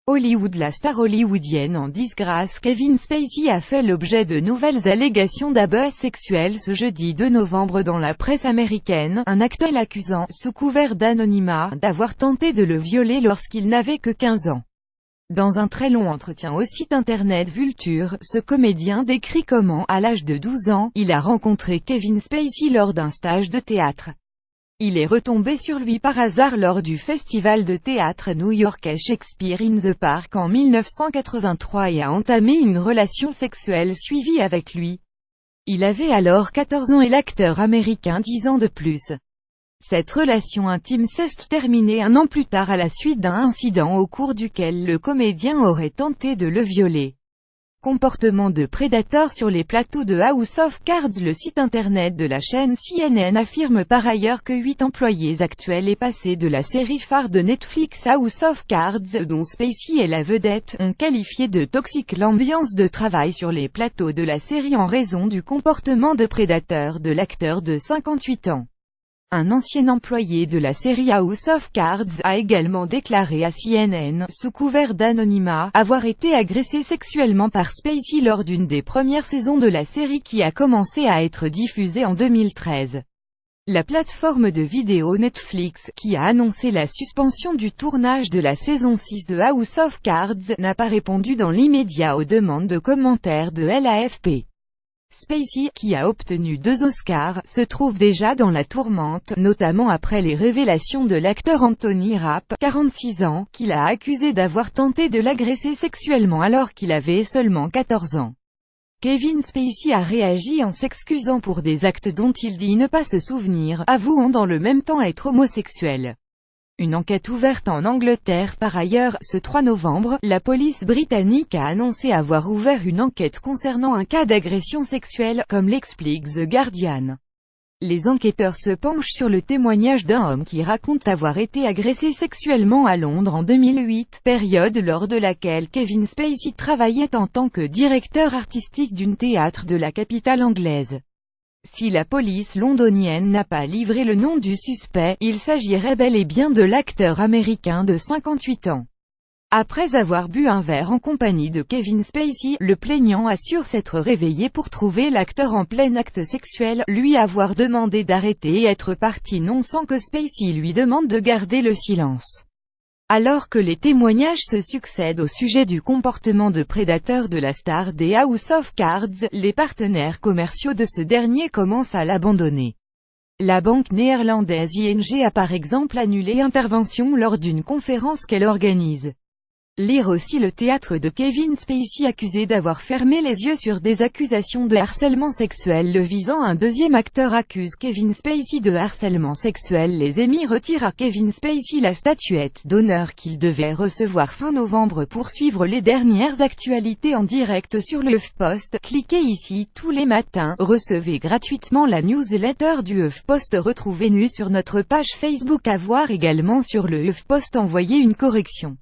Hollywood. La star hollywoodienne en disgrâce Kevin Spacey a fait l'objet de nouvelles allégations d'abus sexuels ce jeudi 2 novembre dans la presse américaine, un acteur l'accusant, sous couvert d'anonymat, d'avoir tenté de le violer lorsqu'il n'avait que 15 ans. Dans un très long entretien au site internet Vulture, ce comédien décrit comment, à l'âge de 12 ans, il a rencontré Kevin Spacey lors d'un stage de théâtre. Il est retombé sur lui par hasard lors du festival de théâtre new-yorkais Shakespeare in the Park en 1983 et a entamé une relation sexuelle suivie avec lui. Il avait alors 14 ans et l'acteur américain 10 ans de plus. Cette relation intime s'est terminée un an plus tard à la suite d'un incident au cours duquel le comédien aurait tenté de le violer. Comportement de prédateur sur les plateaux de House of Cards. Le site internet de la chaîne CNN affirme par ailleurs que 8 employés actuels et passés de la série phare de Netflix House of Cards, dont Spacey est la vedette, ont qualifié de toxique l'ambiance de travail sur les plateaux de la série en raison du comportement de prédateur de l'acteur de 58 ans. Un ancien employé de la série House of Cards a également déclaré à CNN, sous couvert d'anonymat, avoir été agressé sexuellement par Spacey lors d'une des premières saisons de la série qui a commencé à être diffusée en 2013. La plateforme de vidéo Netflix, qui a annoncé la suspension du tournage de la saison 6 de House of Cards, n'a pas répondu dans l'immédiat aux demandes de commentaires de l'AFP. Spacey, qui a obtenu 2 Oscars, se trouve déjà dans la tourmente, notamment après les révélations de l'acteur Anthony Rapp, 46 ans, qu'il a accusé d'avoir tenté de l'agresser sexuellement alors qu'il avait seulement 14 ans. Kevin Spacey a réagi en s'excusant pour des actes dont il dit ne pas se souvenir, avouant dans le même temps être homosexuel. Une enquête ouverte en Angleterre. Par ailleurs, ce 3 novembre, la police britannique a annoncé avoir ouvert une enquête concernant un cas d'agression sexuelle, comme l'explique The Guardian. Les enquêteurs se penchent sur le témoignage d'un homme qui raconte avoir été agressé sexuellement à Londres en 2008, période lors de laquelle Kevin Spacey travaillait en tant que directeur artistique d'un théâtre de la capitale anglaise. Si la police londonienne n'a pas livré le nom du suspect, il s'agirait bel et bien de l'acteur américain de 58 ans. Après avoir bu un verre en compagnie de Kevin Spacey, le plaignant assure s'être réveillé pour trouver l'acteur en plein acte sexuel, lui avoir demandé d'arrêter et être parti non sans que Spacey lui demande de garder le silence. Alors que les témoignages se succèdent au sujet du comportement de prédateur de la star des House of Cards, les partenaires commerciaux de ce dernier commencent à l'abandonner. La banque néerlandaise ING a par exemple annulé intervention lors d'une conférence qu'elle organise. Lire aussi le théâtre de Kevin Spacey accusé d'avoir fermé les yeux sur des accusations de harcèlement sexuel. Le visant un deuxième acteur accuse Kevin Spacey de harcèlement sexuel. Les Emmy retirent à Kevin Spacey la statuette d'honneur qu'il devait recevoir fin novembre. Pour suivre les dernières actualités en direct sur le HuffPost, cliquez ici. Tous les matins, recevez gratuitement la newsletter du HuffPost. Retrouvez-nous sur notre page Facebook. À voir également sur le HuffPost. Envoyez une correction.